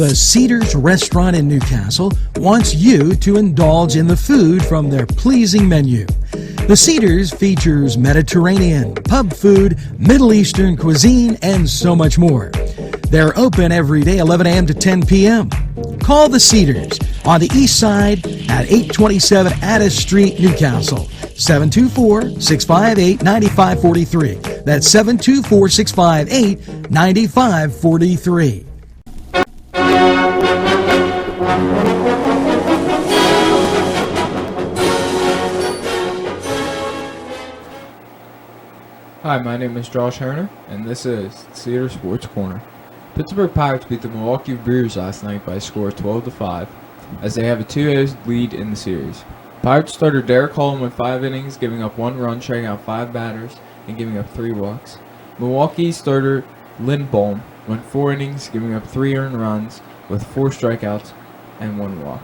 The Cedars restaurant in Newcastle wants you to indulge in the food from their pleasing menu. The Cedars features Mediterranean, pub food, Middle Eastern cuisine, and so much more. They're open every day 11 a.m. to 10 p.m. Call The Cedars on the east side at 827 Addis Street, Newcastle. 724-658-9543. That's 724-658-9543. Hi, my name is Josh Herner, and this is Cedars Sports Corner. Pittsburgh Pirates beat the Milwaukee Brewers last night by a score of 12-5, as they have a 2-0 lead in the series. Pirates starter Derek Holland went 5 innings, giving up 1 run, striking out 5 batters, and giving up 3 walks. Milwaukee starter Lindholm went 4 innings, giving up 3 earned runs, with 4 strikeouts and 1 walk.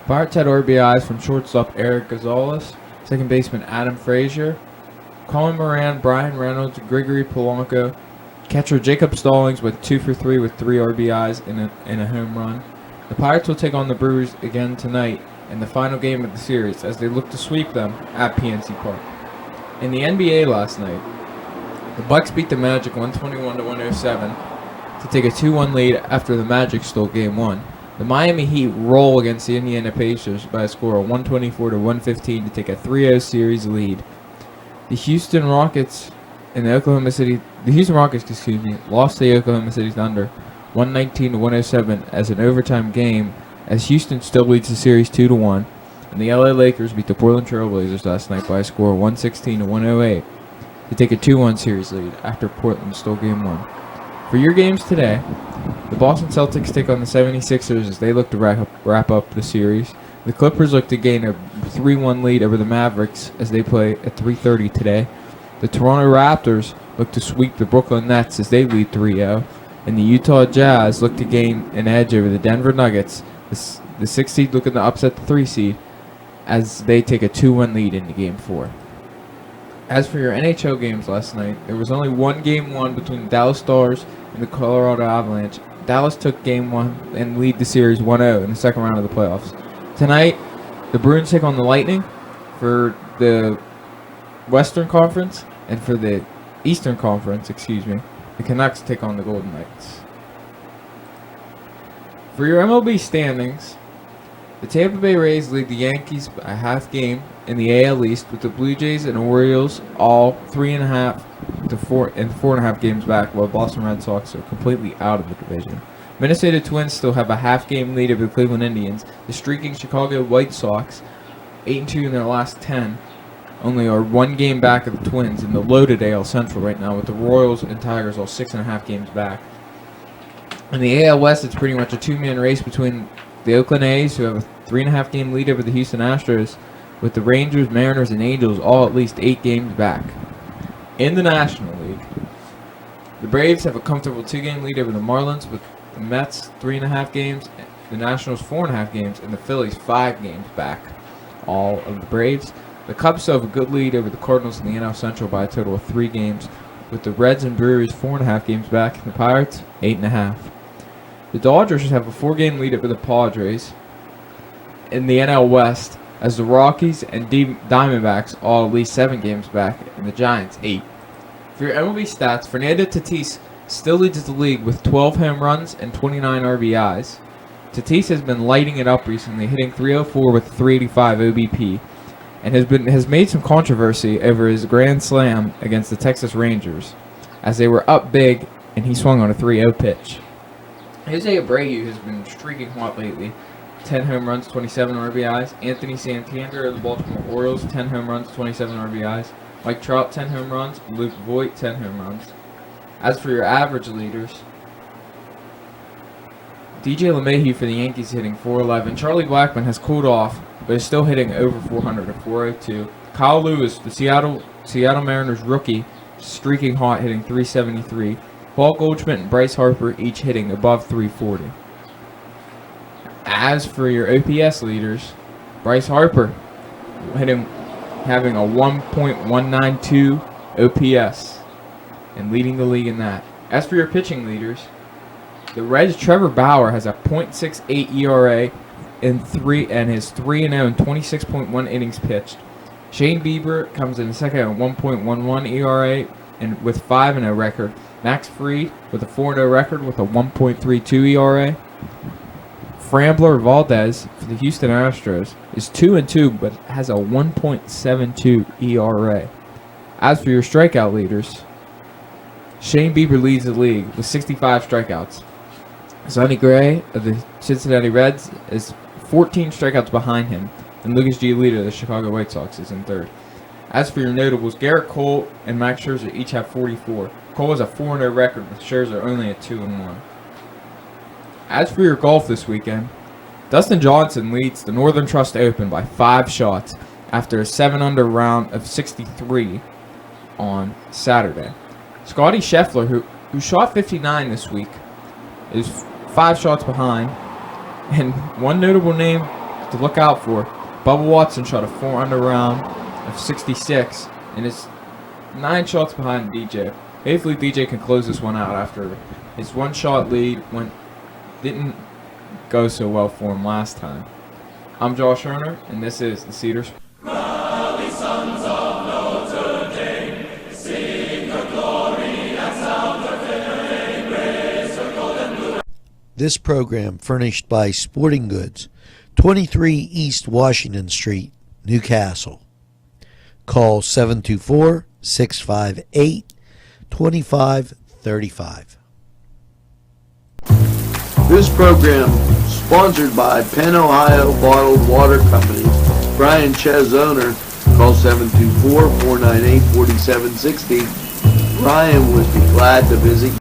Pirates had RBIs from shortstop Eric Gonzalez, second baseman Adam Frazier, Colin Moran, Brian Reynolds, Gregory Polanco, catcher Jacob Stallings with 2 for 3 with 3 RBIs in a home run. The Pirates will take on the Brewers again tonight in the final game of the series as they look to sweep them at PNC Park. In the NBA last night, the Bucks beat the Magic 121-107 to take a 2-1 lead after the Magic stole Game 1. The Miami Heat roll against the Indiana Pacers by a score of 124-115 to take a 3-0 series lead. The Houston Rockets lost to the Oklahoma City Thunder 119-107 as an overtime game, as Houston still leads the series 2-1, and the LA Lakers beat the Portland Trail Blazers last night by a score of 116-108 to take a 2-1 series lead after Portland stole Game 1. For your games today, the Boston Celtics take on the 76ers as they look to wrap up the series. The Clippers look to gain a 3-1 lead over the Mavericks as they play at 3:30 today. The Toronto Raptors look to sweep the Brooklyn Nets as they lead 3-0. And the Utah Jazz look to gain an edge over the Denver Nuggets. The 6th seed looking to upset the 3 seed as they take a 2-1 lead into Game 4. As for your NHL games last night, there was only one Game 1 between the Dallas Stars and the Colorado Avalanche. Dallas took Game 1 and lead the series 1-0 in the second round of the playoffs. Tonight, the Bruins take on the Lightning for the Western Conference, and for the Eastern Conference, the Canucks take on the Golden Knights. For your MLB standings, the Tampa Bay Rays lead the Yankees by a half game in the AL East, with the Blue Jays and Orioles all 3.5 to 4.5 games back, while Boston Red Sox are completely out of the division. Minnesota Twins still have a half-game lead over the Cleveland Indians. The streaking Chicago White Sox, 8-2 in their last 10, only are 1 game back of the Twins in the loaded AL Central right now, with the Royals and Tigers all 6.5 games back. In the AL West, it's pretty much a 2-man race between the Oakland A's, who have a 3.5 game lead over the Houston Astros, with the Rangers, Mariners, and Angels all at least 8 games back. In the National League, the Braves have a comfortable 2-game lead over the Marlins, with the Mets 3.5 games, the Nationals 4.5 games, and the Phillies 5 games back, all of the Braves. The Cubs still have a good lead over the Cardinals in the NL Central by a total of 3 games, with the Reds and Brewers 4.5 games back, and the Pirates 8.5. The Dodgers have a 4-game lead over the Padres in the NL West, as the Rockies and Diamondbacks all at least 7 games back, and the Giants 8. For your MLB stats, Fernando Tatis still leads the league with 12 home runs and 29 RBIs. Tatis has been lighting it up recently, hitting .304 with 385 OBP, and has made some controversy over his grand slam against the Texas Rangers, as they were up big and he swung on a 3-0 pitch. Jose Abreu has been streaking hot lately, 10 home runs, 27 RBIs. Anthony Santander of the Baltimore Orioles, 10 home runs, 27 RBIs. Mike Trout, 10 home runs. Luke Voigt, 10 home runs. As for your average leaders, DJ LeMahieu for the Yankees hitting .411. Charlie Blackmon has cooled off, but is still hitting over .400 at .402. Kyle Lewis, the Seattle Mariners rookie, streaking hot, hitting .373. Paul Goldschmidt and Bryce Harper each hitting above .340. As for your OPS leaders, Bryce Harper having a 1.192 OPS and leading the league in that. As for your pitching leaders, The Reds' Trevor Bauer has a .68 ERA and his 3-0 and 26.1 innings pitched. Shane Bieber comes in second at 1.11 ERA and with 5-0 record. Max Fried with a 4-0 record with a 1.32 ERA. Framber Valdez for the Houston Astros is 2-2 but has a 1.72 ERA. As for your strikeout leaders, Shane Bieber leads the league with 65 strikeouts. Sonny Gray of the Cincinnati Reds is 14 strikeouts behind him, and Lucas Giolito of the Chicago White Sox is in third. As for your notables, Garrett Cole and Max Scherzer each have 44. Cole has a 4-0 record with Scherzer only at 2-1. As for your golf this weekend, Dustin Johnson leads the Northern Trust Open by 5 shots after a 7-under round of 63 on Saturday. Scotty Scheffler, who shot 59 this week, is 5 shots behind. And one notable name to look out for, Bubba Watson shot a 4-under round of 66 and is 9 shots behind DJ. Hopefully DJ can close this one out after his 1-shot lead didn't go so well for him last time. I'm Josh Herner, and this is the Cedars. This program furnished by Sporting Goods, 23 East Washington Street, Newcastle. Call 724-658-2535. This program sponsored by Penn Ohio Bottled Water Company. Brian Ches, owner. Call 724-498-4760. Brian would be glad to visit.